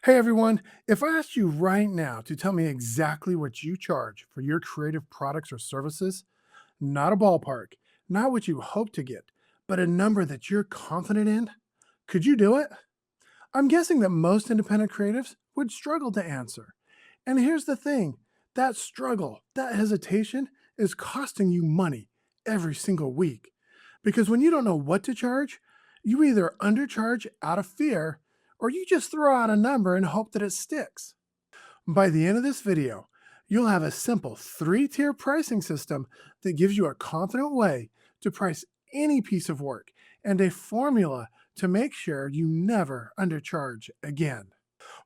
Hey everyone, if I asked you right now to tell me exactly what you charge for your creative products or services, not a ballpark, not what you hope to get, but a number that you're confident in, could you do it? I'm guessing that most independent creatives would struggle to answer. And here's the thing, that struggle, that hesitation is costing you money every single week. Because when you don't know what to charge, you either undercharge out of fear or you just throw out a number and hope that it sticks. By the end of this video, you'll have a simple three-tier pricing system that gives you a confident way to price any piece of work and a formula to make sure you never undercharge again.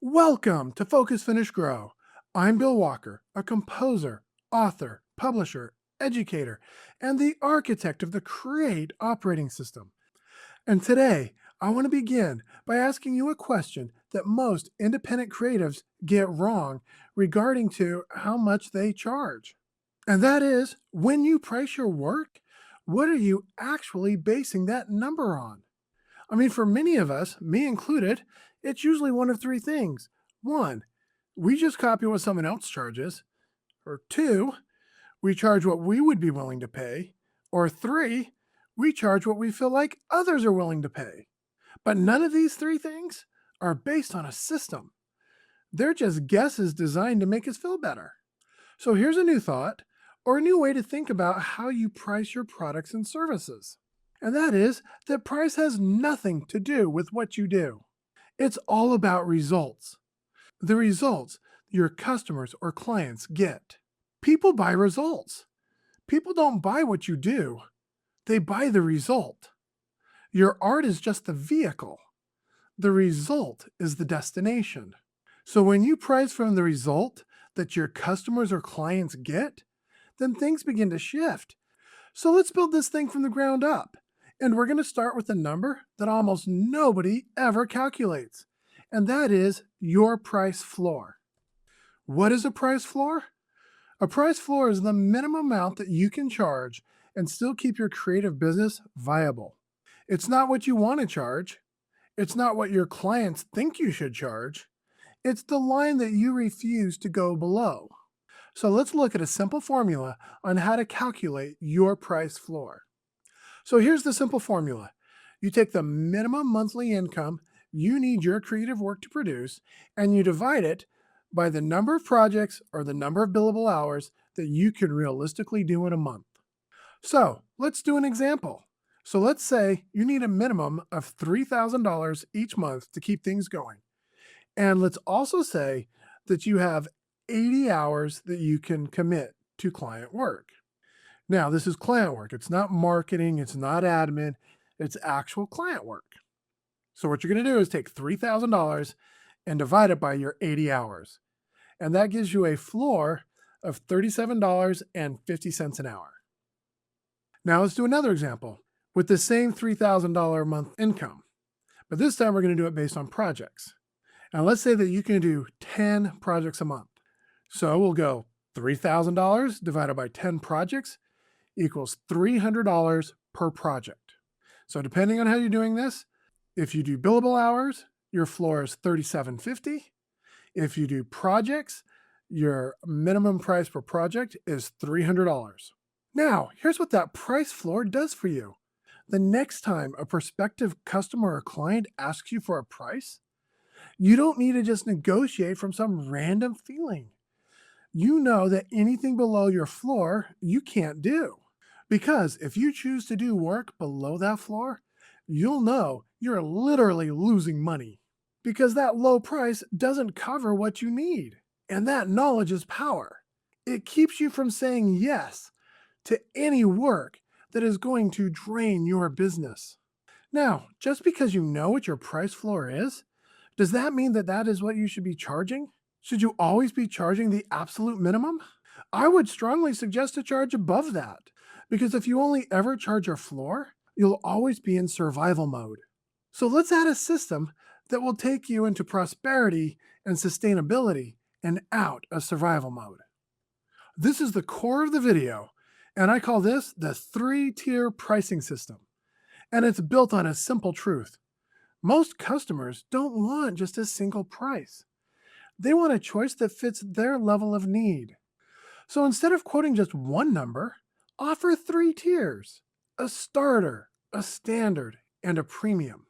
Welcome to Focus Finish Grow. I'm Bill Walker, a composer, author, publisher, educator, and the architect of the Create operating system. And today, I want to begin by asking you a question that most independent creatives get wrong regarding to how much they charge. And that is, when you price your work, what are you actually basing that number on? I mean, for many of us, me included, it's usually one of three things. One, we just copy what someone else charges. Or two, we charge what we would be willing to pay. Or three, we charge what we feel like others are willing to pay. But none of these three things are based on a system. They're just guesses designed to make us feel better. So here's a new thought, or a new way to think about how you price your products and services. And that is that price has nothing to do with what you do. It's all about results. The results your customers or clients get. People buy results. People don't buy what you do, they buy the result. Your art is just the vehicle. The result is the destination. So when you price from the result that your customers or clients get, then things begin to shift. So let's build this thing from the ground up. And we're going to start with a number that almost nobody ever calculates, and that is your price floor. What is a price floor? A price floor is the minimum amount that you can charge and still keep your creative business viable. It's not what you want to charge. It's not what your clients think you should charge. It's the line that you refuse to go below. So let's look at a simple formula on how to calculate your price floor. So here's the simple formula. You take the minimum monthly income you need your creative work to produce, and you divide it by the number of projects or the number of billable hours that you can realistically do in a month. So let's do an example. So let's say you need a minimum of $3,000 each month to keep things going. And let's also say that you have 80 hours that you can commit to client work. Now, this is client work. It's not marketing, it's not admin, it's actual client work. So what you're going to do is take $3,000 and divide it by your 80 hours. And that gives you a floor of $37.50 an hour. Now let's do another example with the same $3,000 a month income. But this time we're going to do it based on projects. And let's say that you can do 10 projects a month. So we'll go $3,000 divided by 10 projects equals $300 per project. So depending on how you're doing this, if you do billable hours, your floor is $37.50. If you do projects, your minimum price per project is $300. Now, here's what that price floor does for you. The next time a prospective customer or client asks you for a price, you don't need to just negotiate from some random feeling. You know that anything below your floor, you can't do. Because if you choose to do work below that floor, you'll know you're literally losing money. Because that low price doesn't cover what you need. And that knowledge is power. It keeps you from saying yes to any work that is going to drain your business. Now, just because you know what your price floor is, does that mean that that is what you should be charging? Should you always be charging the absolute minimum? I would strongly suggest to charge above that, because if you only ever charge your floor, you'll always be in survival mode. So let's add a system that will take you into prosperity and sustainability and out of survival mode. This is the core of the video, and I call this the three-tier pricing system. And it's built on a simple truth. Most customers don't want just a single price. They want a choice that fits their level of need. So instead of quoting just one number, offer three tiers: a starter, a standard, and a premium.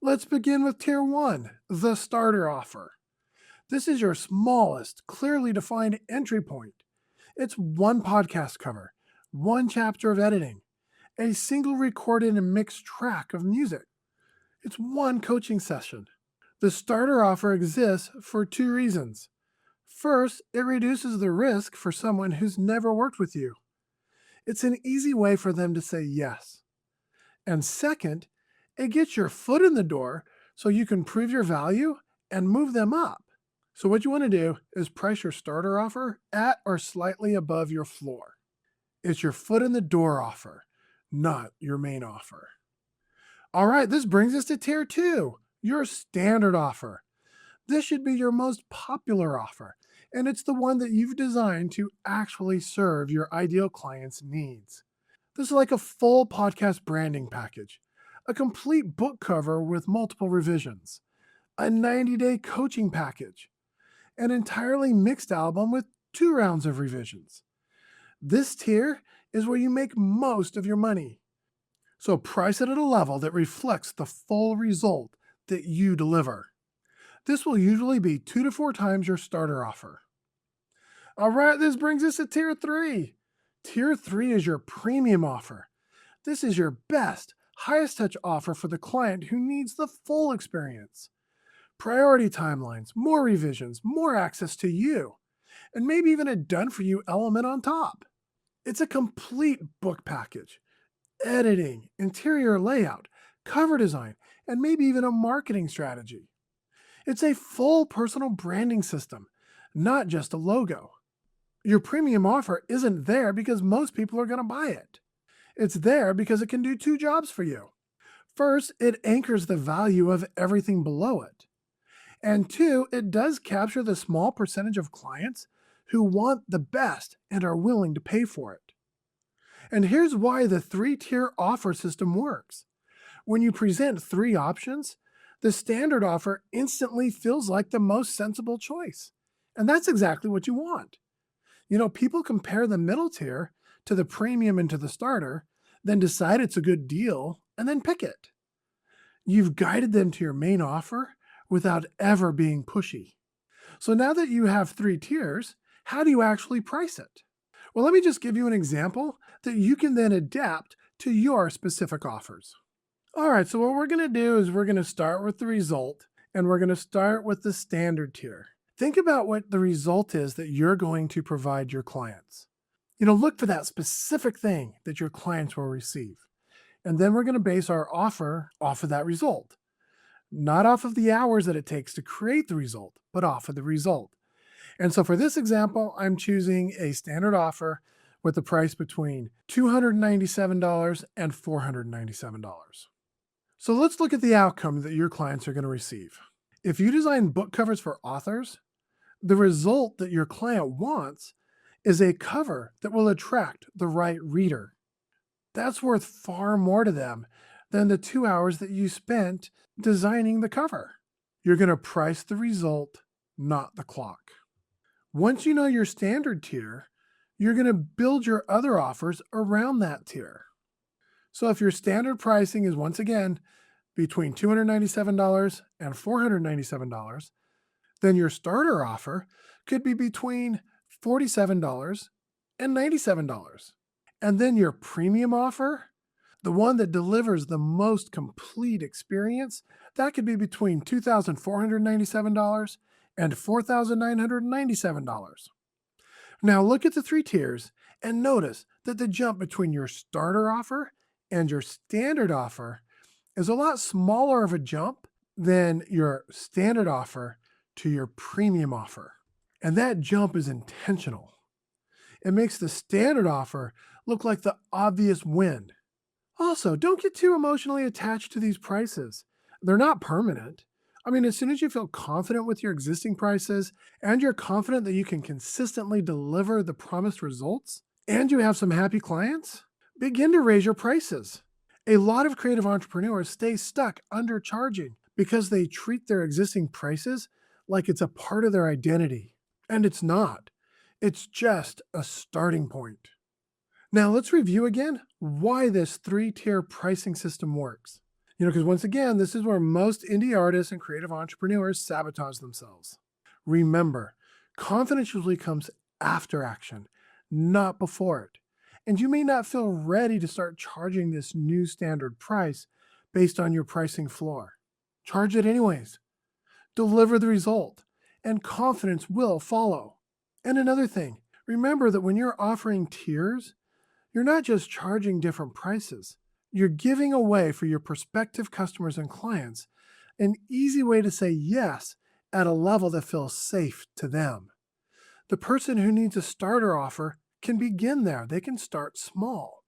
Let's begin with tier one, the starter offer. This is your smallest, clearly defined entry point. It's one podcast cover, one chapter of editing, a single recorded and mixed track of music. It's one coaching session. The starter offer exists for two reasons. First, it reduces the risk for someone who's never worked with you. It's an easy way for them to say yes. And second, it gets your foot in the door so you can prove your value and move them up. So, what you want to do is price your starter offer at or slightly above your floor. It's your foot in the door offer, not your main offer. All right, this brings us to tier two, your standard offer. This should be your most popular offer, and it's the one that you've designed to actually serve your ideal client's needs. This is like a full podcast branding package, a complete book cover with multiple revisions, a 90-day coaching package, an entirely mixed album with 2 rounds of revisions. This tier is where you make most of your money. So price it at a level that reflects the full result that you deliver. This will usually be 2 to 4 times your starter offer. All right, this brings us to tier three. Tier three is your premium offer. This is your best, highest touch offer for the client who needs the full experience. Priority timelines, more revisions, more access to you, and maybe even a done for you element on top. It's a complete book package: editing, interior layout, cover design, and maybe even a marketing strategy. It's a full personal branding system, not just a logo. Your premium offer isn't there because most people are going to buy it. It's there because it can do two jobs for you. First, it anchors the value of everything below it. And two, it does capture the small percentage of clients who want the best and are willing to pay for it. And here's why the three-tier offer system works. When you present three options, the standard offer instantly feels like the most sensible choice. And that's exactly what you want. People compare the middle tier to the premium and to the starter, then decide it's a good deal, and then pick it. You've guided them to your main offer without ever being pushy. So now that you have three tiers, how do you actually price it? Well, let me just give you an example that you can then adapt to your specific offers. All right, so what we're going to do is we're going to start with the result, and we're going to start with the standard tier. Think about what the result is that you're going to provide your clients. Look for that specific thing that your clients will receive. And then we're going to base our offer off of that result. Not off of the hours that it takes to create the result, but off of the result. And so for this example, I'm choosing a standard offer with the price between $297 and $497. So let's look at the outcome that your clients are going to receive. If you design book covers for authors, the result that your client wants is a cover that will attract the right reader. That's worth far more to them than the 2 hours that you spent designing the cover. You're going to price the result, not the clock. Once you know your standard tier, you're going to build your other offers around that tier. So if your standard pricing is once again between $297 and $497, then your starter offer could be between $47 and $97. And then your premium offer, the one that delivers the most complete experience, that could be between $2,497 and $4,997. Now look at the three tiers and notice that the jump between your starter offer and your standard offer is a lot smaller of a jump than your standard offer to your premium offer. And that jump is intentional. It makes the standard offer look like the obvious win. Also, don't get too emotionally attached to these prices. They're not permanent. As soon as you feel confident with your existing prices and you're confident that you can consistently deliver the promised results and you have some happy clients, begin to raise your prices. A lot of creative entrepreneurs stay stuck undercharging because they treat their existing prices like it's a part of their identity. And it's not, it's just a starting point. Now, let's review again why this three-tier pricing system works. Because once again, this is where most indie artists and creative entrepreneurs sabotage themselves. Remember, confidence usually comes after action, not before it. And you may not feel ready to start charging this new standard price based on your pricing floor. Charge it anyways. Deliver the result, and confidence will follow. And another thing, remember that when you're offering tiers, you're not just charging different prices. You're giving away for your prospective customers and clients an easy way to say yes at a level that feels safe to them. The person who needs a starter offer can begin there. They can start small.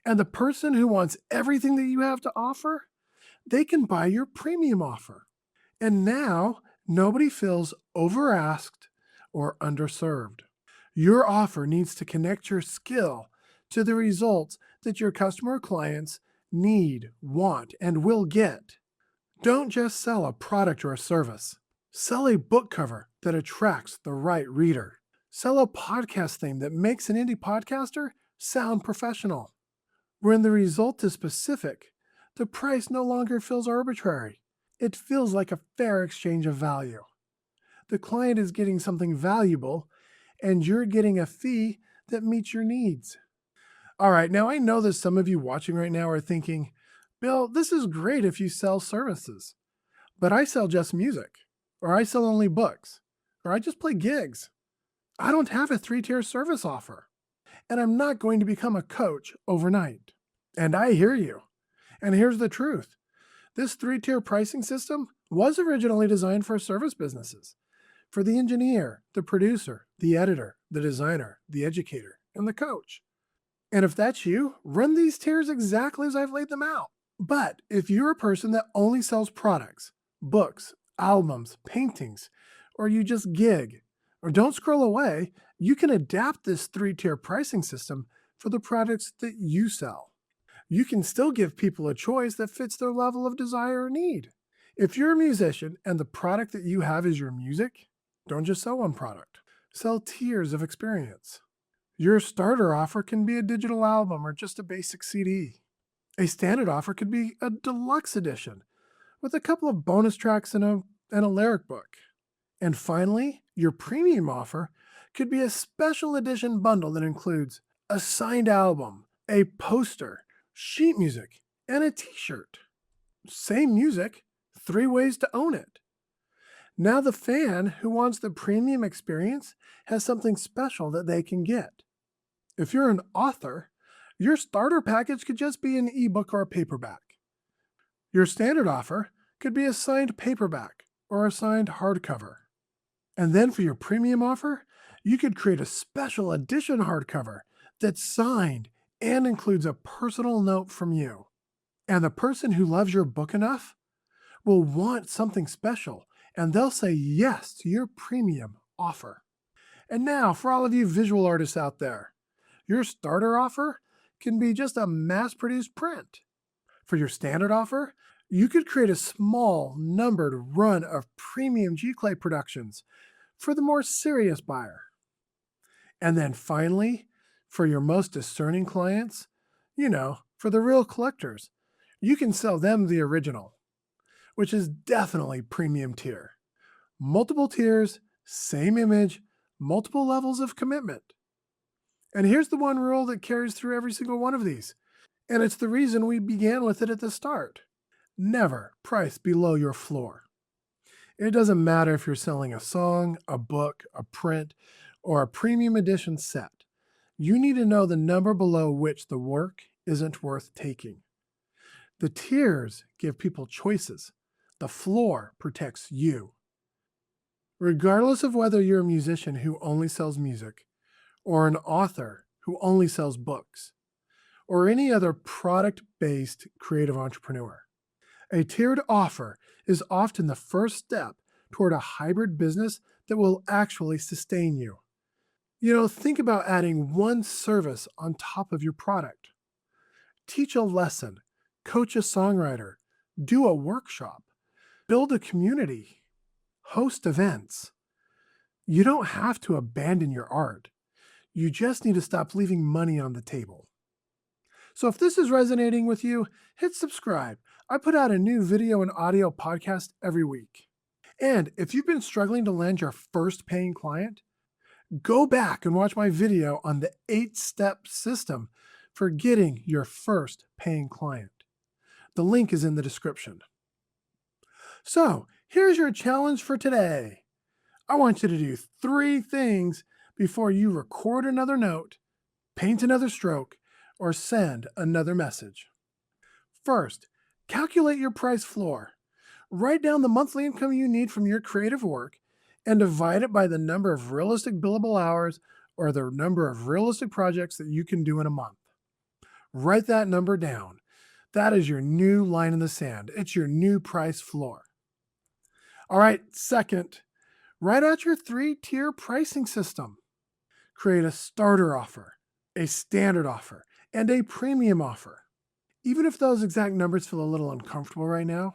And the person who wants everything that you have to offer, they can buy your premium offer. And now nobody feels overasked or underserved. Your offer needs to connect your skill to the results that your customer or clients need, want, and will get. Don't just sell a product or a service. Sell a book cover that attracts the right reader. Sell a podcast theme that makes an indie podcaster sound professional. When the result is specific, the price no longer feels arbitrary. It feels like a fair exchange of value. The client is getting something valuable, and you're getting a fee that meets your needs. All right, now I know that some of you watching right now are thinking, Bill, this is great if you sell services, but I sell just music, or I sell only books, or I just play gigs. I don't have a three-tier service offer, and I'm not going to become a coach overnight. And I hear you. And here's the truth. This three-tier pricing system was originally designed for service businesses, for the engineer, the producer, the editor, the designer, the educator, and the coach. And if that's you, run these tiers exactly as I've laid them out. But if you're a person that only sells products, books, albums, paintings, or you just gig, or don't scroll away, you can adapt this three-tier pricing system for the products that you sell. You can still give people a choice that fits their level of desire or need. If you're a musician and the product that you have is your music, don't just sell one product. Sell tiers of experience. Your starter offer can be a digital album or just a basic CD. A standard offer could be a deluxe edition with a couple of bonus tracks and a lyric book. And finally, your premium offer could be a special edition bundle that includes a signed album, a poster, sheet music, and a t-shirt. Same music, 3 ways to own it. Now the fan who wants the premium experience has something special that they can get. If you're an author, your starter package could just be an ebook or a paperback. Your standard offer could be a signed paperback or a signed hardcover. And then for your premium offer, you could create a special edition hardcover that's signed and includes a personal note from you. And the person who loves your book enough will want something special, and they'll say yes to your premium offer. And now, for all of you visual artists out there, your starter offer can be just a mass-produced print. For your standard offer, you could create a small, numbered run of premium G-Clay productions for the more serious buyer. And then finally, for your most discerning clients, for the real collectors, you can sell them the original, which is definitely premium tier. Multiple tiers, same image, multiple levels of commitment. And here's the one rule that carries through every single one of these, and it's the reason we began with it at the start. Never price below your floor. It doesn't matter if you're selling a song, a book, a print, or a premium edition set. You need to know the number below which the work isn't worth taking. The tiers give people choices. The floor protects you. Regardless of whether you're a musician who only sells music, or an author who only sells books, or any other product-based creative entrepreneur, a tiered offer is often the first step toward a hybrid business that will actually sustain you. Think about adding one service on top of your product. Teach a lesson, coach a songwriter, do a workshop, build a community, host events. You don't have to abandon your art. You just need to stop leaving money on the table. So if this is resonating with you, hit subscribe. I put out a new video and audio podcast every week. And if you've been struggling to land your first paying client, go back and watch my video on the 8-step system for getting your first paying client. The link is in the description. So here's your challenge for today. I want you to do 3 things before you record another note, paint another stroke, or send another message. First, calculate your price floor. Write down the monthly income you need from your creative work and divide it by the number of realistic billable hours or the number of realistic projects that you can do in a month. Write that number down. That is your new line in the sand. It's your new price floor. All right, second, write out your 3-tier pricing system. Create a starter offer, a standard offer, and a premium offer. Even if those exact numbers feel a little uncomfortable right now,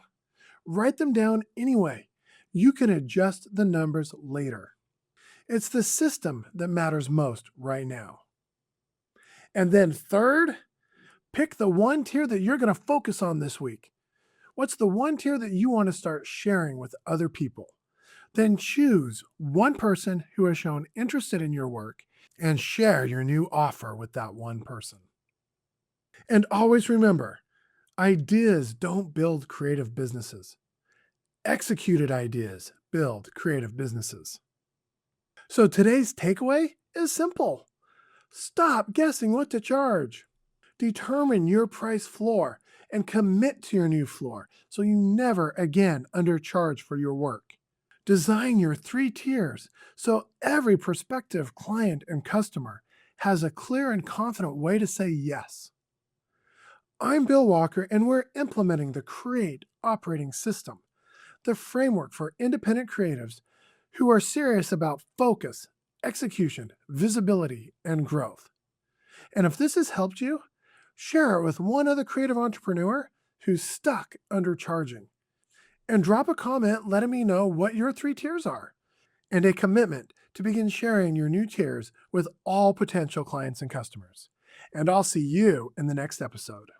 write them down anyway. You can adjust the numbers later. It's the system that matters most right now. And then third, pick the one tier that you're going to focus on this week. What's the one tier that you want to start sharing with other people? Then choose one person who has shown interest in your work and share your new offer with that one person. And always remember, ideas don't build creative businesses. Executed ideas build creative businesses. So today's takeaway is simple. Stop guessing what to charge. Determine your price floor and commit to your new floor so you never again undercharge for your work. Design your 3 tiers so every prospective client and customer has a clear and confident way to say yes. I'm Bill Walker, and we're implementing the Create operating system, the framework for independent creatives who are serious about focus, execution, visibility, and growth. And if this has helped you, share it with one other creative entrepreneur who's stuck undercharging. And drop a comment letting me know what your 3 tiers are, and a commitment to begin sharing your new tiers with all potential clients and customers. And I'll see you in the next episode.